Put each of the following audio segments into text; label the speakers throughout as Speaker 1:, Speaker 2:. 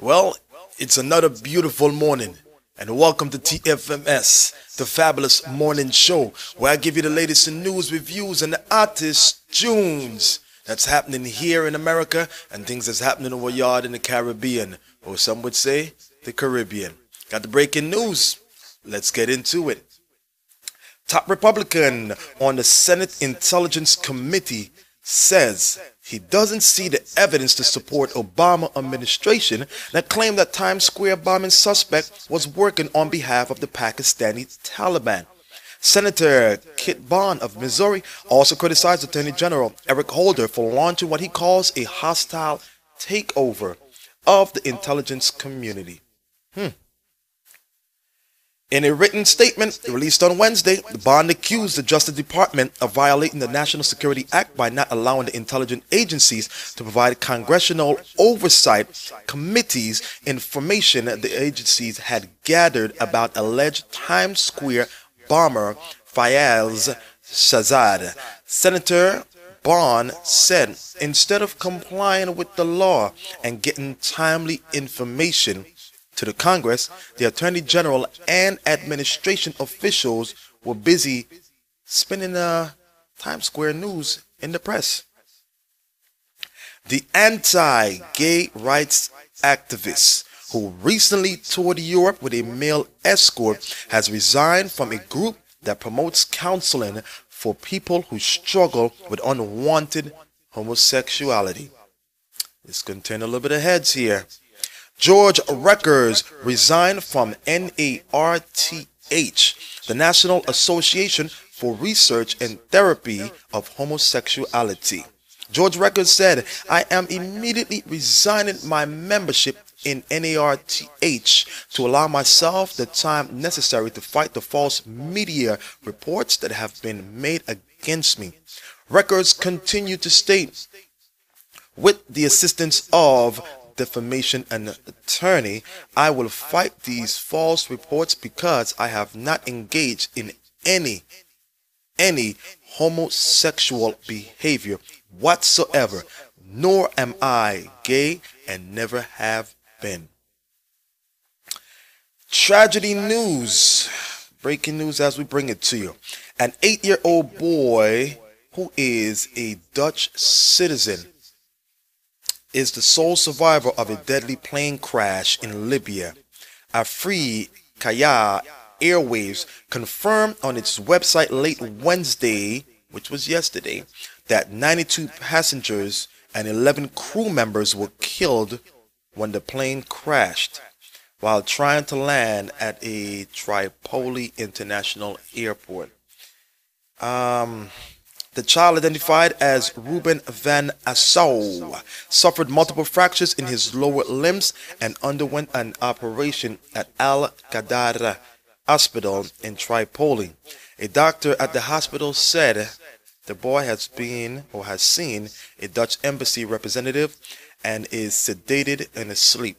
Speaker 1: Well, it's another beautiful morning, and welcome to TFMS, the fabulous morning show, where I give you the latest in news, reviews, and the artist tunes that's happening here in America and things that's happening over yard in the Caribbean, or some would say the Caribbean. Got the breaking news. Let's get into it. Top Republican on the Senate Intelligence Committee says he doesn't see the evidence to support Obama administration that claimed that Times Square bombing suspect was working on behalf of the Pakistani Taliban. Senator Kit Bond of Missouri also criticized Attorney General Eric Holder for launching what he calls a hostile takeover of the intelligence community. In a written statement released on Wednesday, Bond accused the Justice Department of violating the National Security Act by not allowing the intelligence agencies to provide congressional oversight committees information that the agencies had gathered about alleged Times Square bomber Fayez Shahzad. Senator Bond said instead of complying with the law and getting timely information to the Congress, the Attorney General and administration officials were busy spinning Times Square news in the press. The anti-gay rights activist who recently toured Europe with a male escort has resigned from a group that promotes counseling for people who struggle with unwanted homosexuality. This can turn a little bit of heads here. George Reckers resigned from NARTH, the National Association for Research and Therapy of Homosexuality. George Reckers said, "I am immediately resigning my membership in NARTH to allow myself the time necessary to fight the false media reports that have been made against me." Reckers continued to state, "With the assistance of defamation and attorney, I will fight these false reports because I have not engaged in any homosexual behavior whatsoever, nor am I gay and never have been." Tragedy news. Breaking news as we bring it to you. An 8-year-old boy who is a Dutch citizen is the sole survivor of a deadly plane crash in Libya. Africa Airways confirmed on its website late Wednesday, which was yesterday, that 92 passengers and 11 crew members were killed when the plane crashed while trying to land at a Tripoli International Airport. The child, identified as Ruben Van Assau, suffered multiple fractures in his lower limbs and underwent an operation at Al-Qadara Hospital in Tripoli. A doctor at the hospital said the boy has seen a Dutch embassy representative and is sedated and asleep.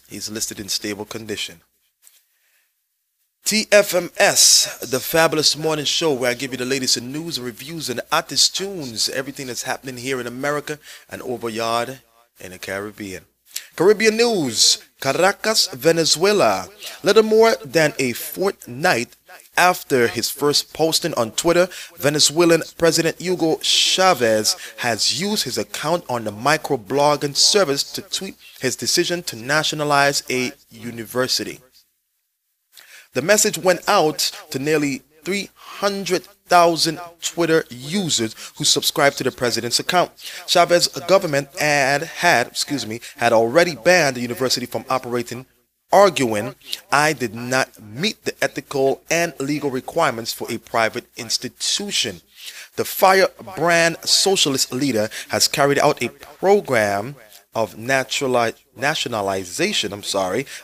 Speaker 1: He's listed in stable condition. TFMS, the fabulous morning show where I give you the latest in news and reviews and artist tunes, everything that's happening here in America and over yard in the Caribbean. Caribbean news. Caracas, Venezuela. Little more than a fortnight after his first posting on Twitter, Venezuelan President Hugo Chavez has used his account on the microblogging service to tweet his decision to nationalize a university. The message went out to nearly 300,000 Twitter users who subscribed to the president's account. Chavez's government had already banned the university from operating, arguing, "I did not meet the ethical and legal requirements for a private institution." The firebrand socialist leader has carried out a program of nationalization,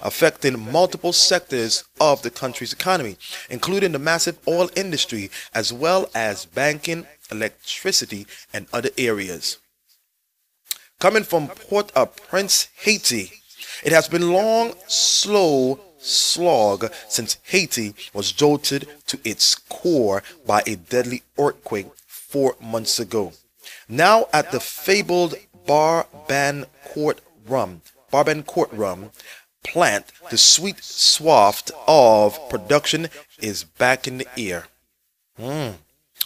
Speaker 1: affecting multiple sectors of the country's economy, including the massive oil industry, as well as banking, electricity, and other areas. Coming from Port-au-Prince, Haiti, it has been a long, slow slog since Haiti was jolted to its core by a deadly earthquake 4 months ago. Now at the fabled Bar Bancourt Barbancourt rum plant, the sweet swath of production is back in the air.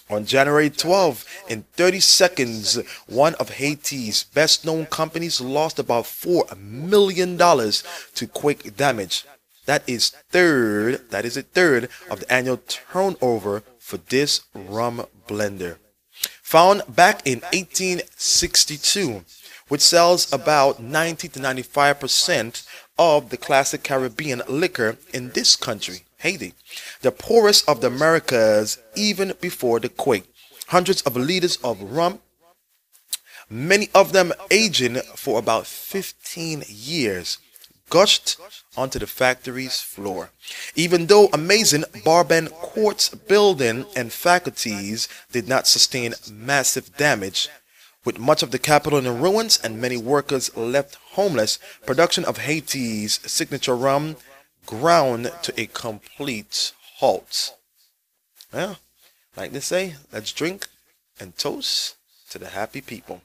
Speaker 1: On January 12, in 30 seconds, one of Haiti's best-known companies lost about $4 million to quake damage. That is a third of the annual turnover for this rum blender. Found back in 1862, which sells about 90 to 95% of the classic Caribbean liquor in this country, Haiti, the poorest of the Americas even before the quake. Hundreds of liters of rum, many of them aging for about 15 years, gushed onto the factory's floor. Even though amazing, Barbancourt's building and faculties did not sustain massive damage. With much of the capital in ruins and many workers left homeless, production of Haiti's signature rum ground to a complete halt. Well, like they say, let's drink and toast to the happy people.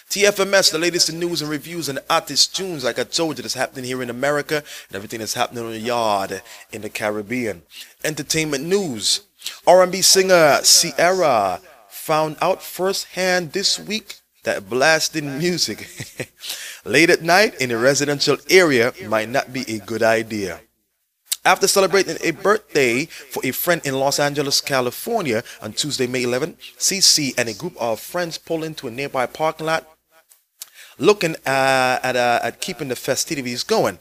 Speaker 1: TFMS, the latest in news and reviews and artist tunes, like I told you, that's happening here in America and everything that's happening on the yard in the Caribbean. Entertainment news. R&B singer Ciara found out firsthand this week that blasting music late at night in a residential area might not be a good idea. After celebrating a birthday for a friend in Los Angeles, California on Tuesday, May 11, CC and a group of friends pulled into a nearby parking lot looking at keeping the festivities going,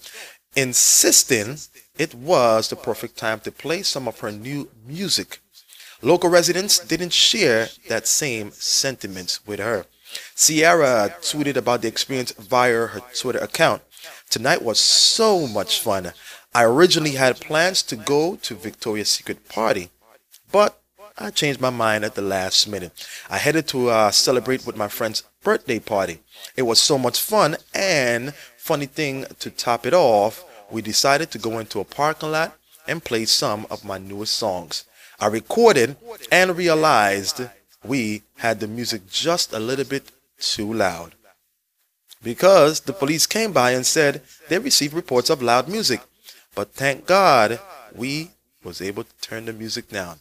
Speaker 1: insisting it was the perfect time to play some of her new music. Local residents didn't share that same sentiment with her. Ciara tweeted about the experience via her Twitter account. Tonight was so much fun. I originally had plans to go to Victoria's Secret party, but I changed my mind at the last minute. I headed to celebrate with my friend's birthday party. It was so much fun, and funny thing to top it off, we decided to go into a parking lot and play some of my newest songs. I recorded and realized we had the music just a little bit too loud, because the police came by and said they received reports of loud music, but thank God we was able to turn the music down.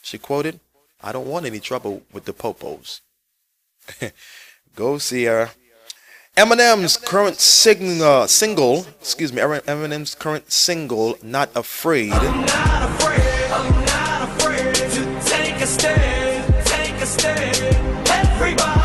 Speaker 1: She quoted, "I don't want any trouble with the popos." Go Ciara. Eminem's current Eminem's current single, Not Afraid. I'm not afraid, I'm not afraid to take a stand, take a stand. Everybody.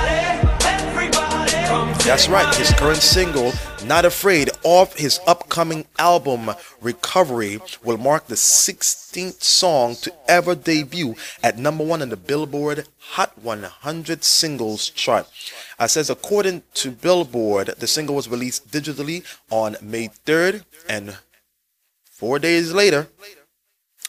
Speaker 1: That's right, his current single, Not Afraid, off his upcoming album Recovery, will mark the 16th song to ever debut at #1 on the Billboard Hot 100 Singles chart. It says, according to Billboard, the single was released digitally on May 3rd, and 4 days later,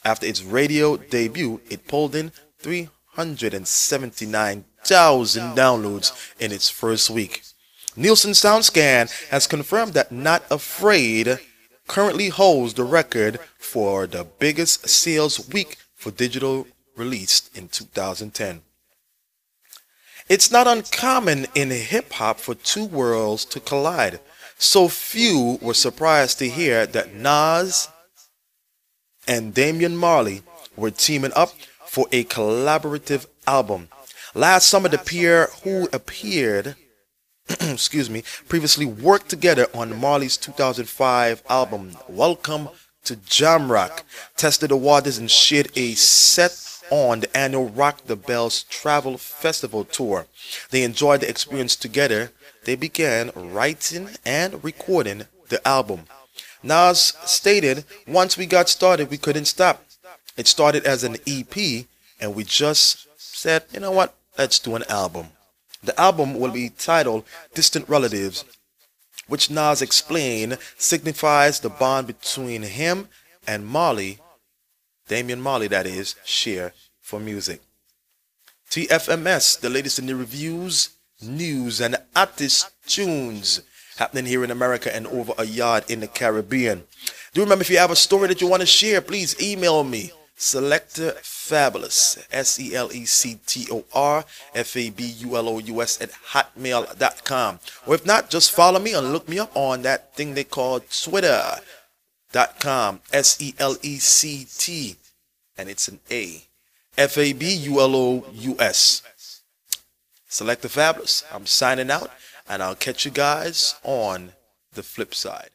Speaker 1: after its radio debut, it pulled in 379,000 downloads in its first week. Nielsen SoundScan has confirmed that Not Afraid currently holds the record for the biggest sales week for digital released in 2010. It's not uncommon in hip-hop for two worlds to collide, so few were surprised to hear that Nas and Damian Marley were teaming up for a collaborative album. Last summer, the pair who appeared previously worked together on Marley's 2005 album, Welcome to Jamrock, tested the waters and shared a set on the annual Rock the Bells Travel Festival tour. They enjoyed the experience together. They began writing and recording the album. Nas stated, "Once we got started, we couldn't stop. It started as an EP, and we just said, you know what, let's do an album." The album will be titled Distant Relatives, which Nas explained signifies the bond between him and Marley, Damian Marley that is, share for music. TFMS, the latest in the reviews, news, and artist tunes happening here in America and over a yard in the Caribbean. Do remember, if you have a story that you want to share, please email me, Selector Fabulous, Selector Fabulous at hotmail.com. Or if not, just follow me and look me up on that thing they call Twitter.com, Select, and it's an A, Fabulous. Selector Fabulous. I'm signing out, and I'll catch you guys on the flip side.